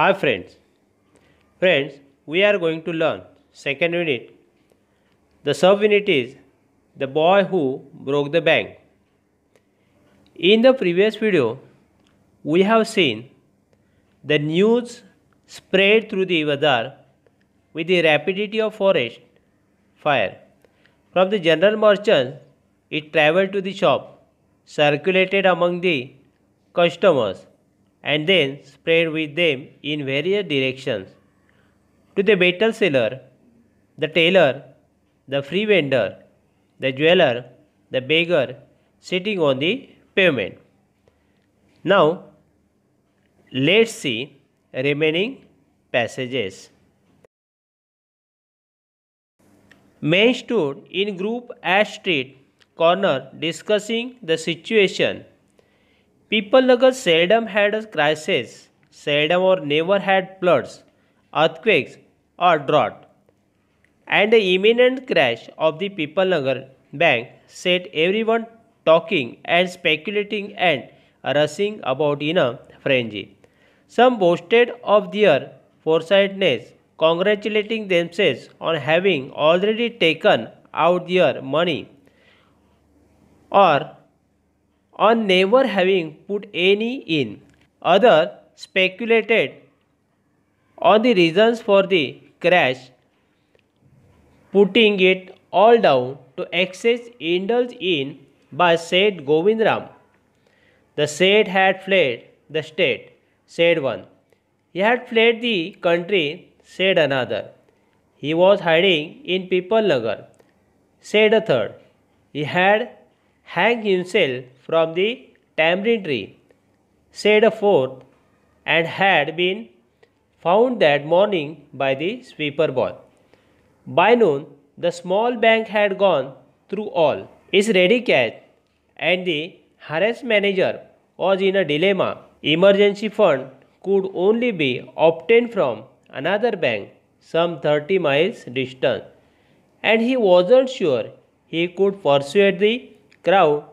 Hi friends. Friends, we are going to learn second unit. The sub unit is the boy who broke the bank. In the previous video, we have seen the news spread through the bazaar with the rapidity of forest fire. From the general merchants, it traveled to the shop, circulated among the customers, and then spread with them in various directions. To the battle seller, the tailor, the free vendor, the jeweler, the beggar sitting on the pavement. Now, let's see remaining passages. Men stood in group at street corner discussing the situation. People Nagar seldom had a crisis, seldom or never had floods, earthquakes, or drought. And the imminent crash of the People Nagar bank set everyone talking and speculating and rushing about in a frenzy. Some boasted of their foresightness, congratulating themselves on having already taken out their money or on never having put any in. Others speculated on the reasons for the crash, putting it all down to excess indulged in by said Govindram. The said had fled the state, said one. He had fled the country, said another. He was hiding in People Nagar, said a third. He had hanged himself from the tamarind tree, said a fourth, and had been found that morning by the sweeper boy. By noon, the small bank had gone through all its ready cash, and the harassed manager was in a dilemma. Emergency fund could only be obtained from another bank some 30 miles distant, and he wasn't sure he could persuade the crowd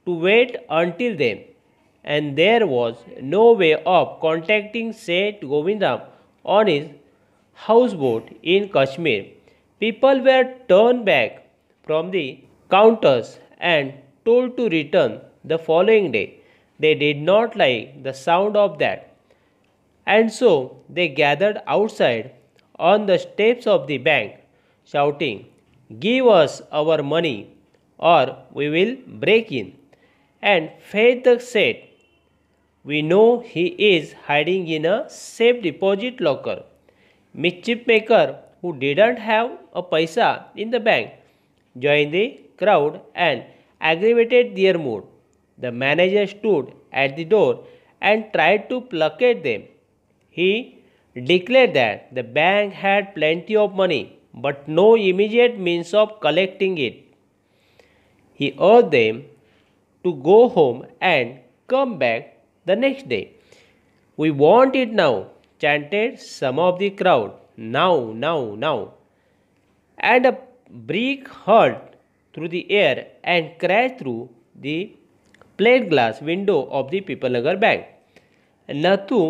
to wait until then. And there was no way of contacting Saint Govindram on his houseboat in Kashmir. People were turned back from the counters and told to return the following day. They did not like the sound of that, and so they gathered outside on the steps of the bank, shouting, "Give us our money, or we will break in." And Faith said, "We know he is hiding in a safe deposit locker." Mischief maker who didn't have a paisa in the bank joined the crowd and aggravated their mood. The manager stood at the door and tried to placate them. He declared that the bank had plenty of money but no immediate means of collecting it. He urged them to go home and come back the next day. "We want it now," chanted some of the crowd. "Now, now, now." And a brick hurled through the air and crashed through the plate glass window of the People Nagar bank. Nathu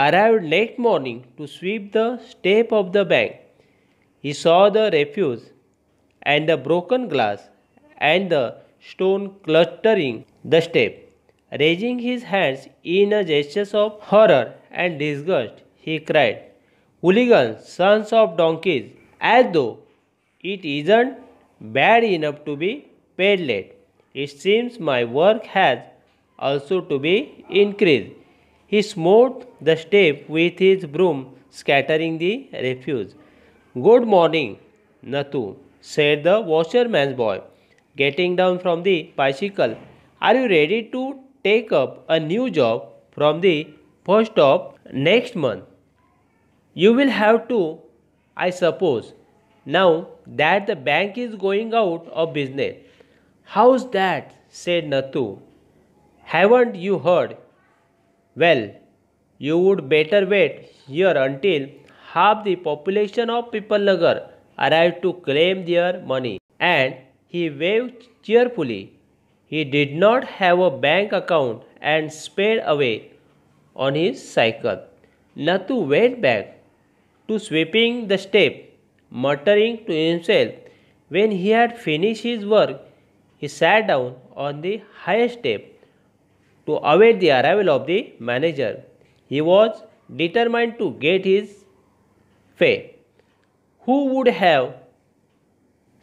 arrived next morning to sweep the step of the bank. He saw the refuse and the broken glass and the stone cluttering the step. Raising his hands in a gesture of horror and disgust, he cried, "Hooligans, sons of donkeys, as though it isn't bad enough to be paid late. It seems my work has also to be increased." He smote the step with his broom, scattering the refuse. "Good morning, Nathu," said the washerman's boy, getting down from the bicycle. "Are you ready to take up a new job from the first of next month?" "You will have to, I suppose, now that the bank is going out of business." "How's that?" said Nathu. "Haven't you heard? Well, you would better wait here until half the population of People Nagar arrived to claim their money." And he waved cheerfully. He did not have a bank account and sped away on his cycle. Nathu went back to sweeping the step, muttering to himself. When he had finished his work, he sat down on the highest step to await the arrival of the manager. He was determined to get his fee. Who would have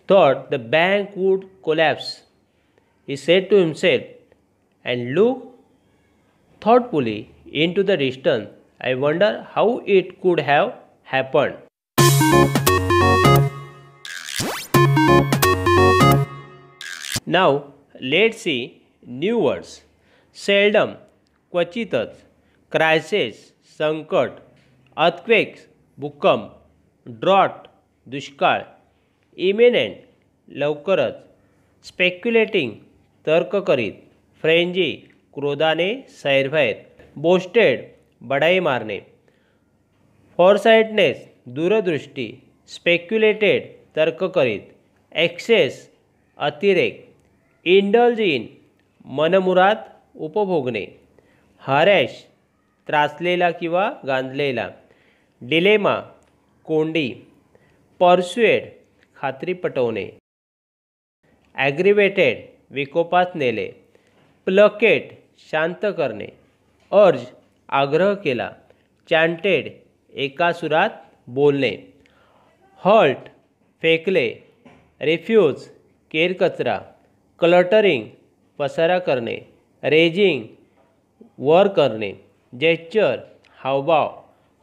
thought the bank would collapse? He said to himself and looked thoughtfully into the distance. I wonder how it could have happened. Now let's see new words. Seldom, क्वचितच, crisis, संकट, earthquakes, भूकंप, drought, दुष्काळ, imminent, लवकरच, speculating, तर्क करीत, frenzy, क्रोधाने सैरभैर, boasted, बडाई मारणे, फॉरसाइटनेस, दूरदृष्टी, speculated, तर्क करीत, एक्सेस, अतिरेक, इंडल्ज इन, मनमुराद उपभोगणे, हरॅश, त्रासलेला किंवा गांजलेला, डिलेमा, कोंडी, परस्युएड, खात्री पटवणे, ॲग्रिवेटेड, विकोपात नेले, प्लकेट, शांत करणे, अर्ज, आग्रह केला, चॅन्टेड, एका सुरात बोलणे, हॉल्ट, फेकले, रिफ्यूज, केरकचरा, क्लटरिंग, पसारा करणे, रेजिंग, वर करणे, जेस्चर, हावभाव,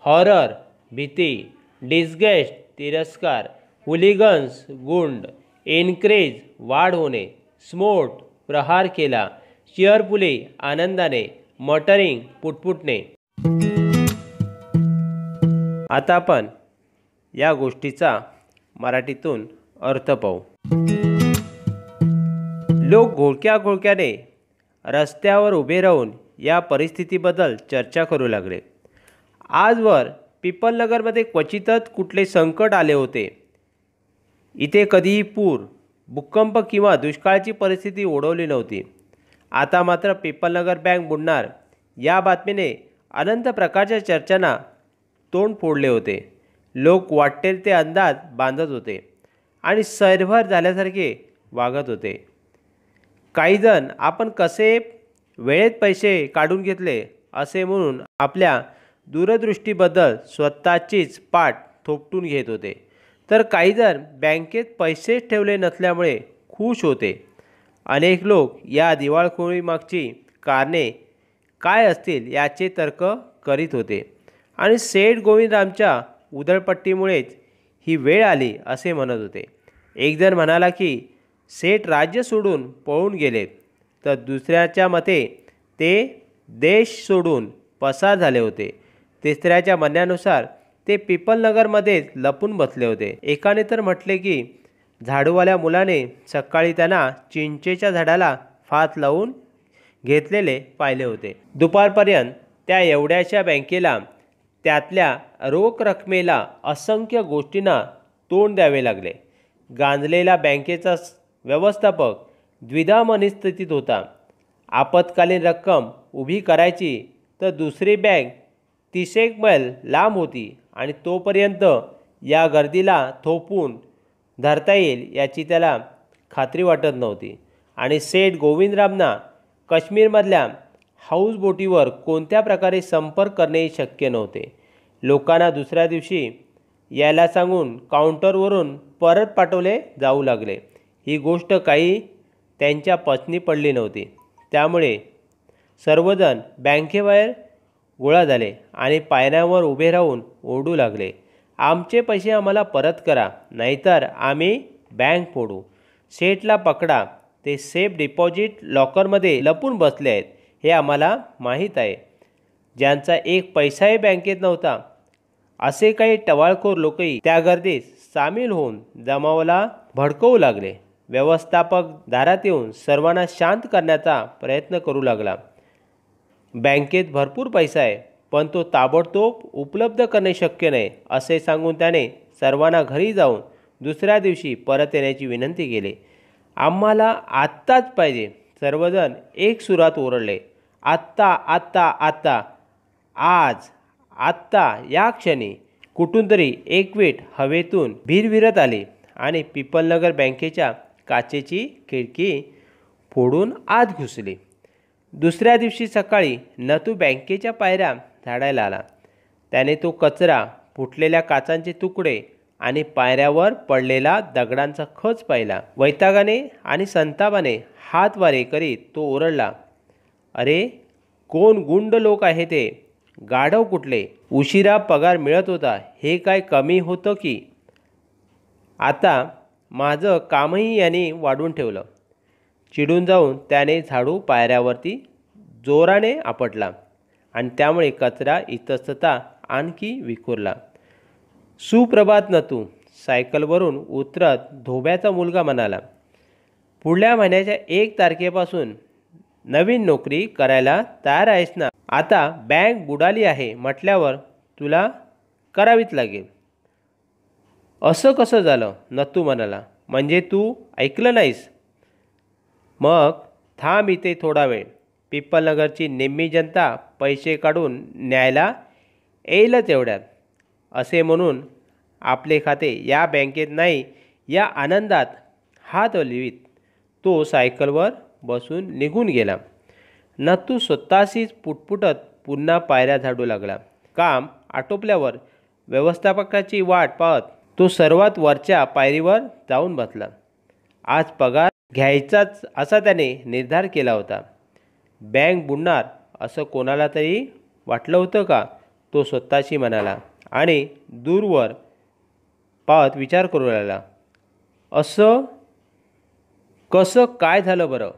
हॉरर, भीती, डिस्गस्ट, तिरस्कार, हुलिगन्स, गुंड, इन्क्रीज, वाढ होणे, स्मोट, प्रहार केला, चिअरफुली, आनंदाने, मटरिंग, पुटपुटणे. आता आपण या गोष्टीचा मराठीतून अर्थ पाहू. लोक घोळक्या घोळक्याने रस्त्यावर उभे राहून या परिस्थितीबद्दल चर्चा करू लागले. आजवर पिपलनगरमध्ये क्वचितच कुठले संकट आले होते. इथे कधीही पूर, भूकंप किंवा दुष्काळाची परिस्थिती ओढवली नव्हती. आता मात्र पिपलनगर बँक बुडणार या बातमीने अनंत प्रकारच्या चर्चांना तोंड फोडले होते. लोक वाटेल ते अंदाज बांधत होते आणि सैरभर झाल्यासारखे वागत होते. काहीजण आपण कसे वेळेत पैसे काढून घेतले असे म्हणून आपल्या दूरदृष्टीबद्दल स्वतःचीच पाठ थोपटून घेत होते, तर काहीजण बँकेत पैसेच ठेवले नसल्यामुळे खुश होते. अनेक लोक या दिवाळखोरीमागची कारणे काय असतील याचे तर्क करीत होते आणि सेठ गोविंदरामच्या उधळपट्टीमुळेच ही वेळ आली असे म्हणत होते. एकजण म्हणाला की सेठ राज्य सोडून पळून गेले, तर दुसऱ्याच्या मते ते देश सोडून पसार झाले होते. तिसऱ्याच्या म्हणण्यानुसार ते पिपलनगरमध्येच लपून बसले होते. एकाने तर म्हटले की झाडूवाल्या मुलाने सकाळी त्यांना चिंचेच्या झाडाला फात लावून घेतलेले पाहिले होते. दुपारपर्यंत त्या एवढ्याशा बँकेला त्यातल्या रोख रकमेला असंख्य गोष्टींना तोंड द्यावे लागले. गांजलेला बँकेचा व्यवस्थापक द्विधा मनस्थितीत होता. आपत्कालीन रक्कम उभी करायची तर दुसरी बँक 30 मैल लांब होती आणि तोपर्यंत या गर्दीला थोपून धरता येईल याची त्याला खात्री वाटत नव्हती. आणि सेठ गोविंदरामना काश्मीरमधल्या हाऊसबोटीवर कोणत्या प्रकारे संपर्क करणे शक्य नव्हते. लोकांना दुसऱ्या दिवशी यायला सांगून काउंटरवरून परत पाठवले जाऊ लागले. ही गोष्ट काही त्यांच्या पचनी पडली नव्हती. त्यामुळे सर्वजण बँकेबाहेर गोळा झाले आणि पायऱ्यांवर उभे राहून ओरडू लागले, आमचे पैसे आम्हाला परत करा, नाहीतर आम्ही बँक फोडू. सेठला पकडा, ते सेफ डिपॉझिट लॉकरमध्ये लपून बसले आहेत हे आम्हाला माहीत आहे. ज्यांचा एक पैसाही बँकेत नव्हता असे काही टवाळखोर लोकही त्या गर्दीत सामील होऊन जमावाला भडकवू लागले. व्यवस्थापक दारात येऊन सर्वांना शांत करण्याचा प्रयत्न करू लागला. बँकेत भरपूर पैसा आहे, पण तो ताबडतोब उपलब्ध करणे शक्य नाही असे सांगून त्याने सर्वांना घरी जाऊन दुसऱ्या दिवशी परत येण्याची विनंती केली. आम्हाला आत्ताच पाहिजे, सर्वजण एक सुरात ओरडले. आत्ता आत्ता आत्ता, आज आत्ता या क्षणी कुठून तरी एक वीट हवेतून भिरभिरत आली आणि पिपलनगर बँकेच्या काचेची खिडकी फोडून आत घुसली. दुसऱ्या दिवशी सकाळी नथू बँकेच्या पायऱ्या झाडायला आला. त्याने तो कचरा, फुटलेल्या काचांचे तुकडे आणि पायऱ्यावर पडलेला दगडांचा खच पाहिला. वैतागाने आणि संतापाने हात वारे करीत तो ओरडला, अरे कोण गुंड लोक आहे ते? गाढव कुठले? उशिरा पगार मिळत होता हे काय कमी होतं की? आता माझं कामही याने वाढवून ठेवलं. चिडून जाऊन त्याने झाडू पायऱ्यावरती जोराने आपटला आणि त्यामुळे कचरा इतस्तता आणखी विखुरला. सुप्रभात नथू, सायकलवरून उतरत धोब्याचा मुलगा म्हणाला. पुढल्या महिन्याच्या 1 तारखेपासून नवीन नोकरी करायला तयार आहेस ना? आता बँक बुडाली आहे म्हटल्यावर तुला करावीच लागेल. असं कसं झालं? नथू म्हणाला. म्हणजे तू ऐकलं नाहीस? मग थांब इथे थोडा वेळ. पिपलनगरची निम्मी जनता पैसे काढून न्यायला येईल तेवढ्यात, असे म्हणून आपले खाते या बँकेत नाही या आनंदात हात हलवीत तो सायकलवर बसून निघून गेला. नथू स्वतःशीच पुटपुटत पुन्हा पायऱ्या झाडू लागला. काम आटोपल्यावर व्यवस्थापकाची वाट पाहत तो सर्वात वरच्या पायरीवर जाऊन बसला. आज पगार घ्यायचाच असा त्याने निर्धार केला होता. बँक बुडणार असं कोणाला तरी वाटलं होतं का? तो स्वतःशी म्हणाला आणि दूरवर पाहत विचार करू लागला. असं कसं काय झालं बरं?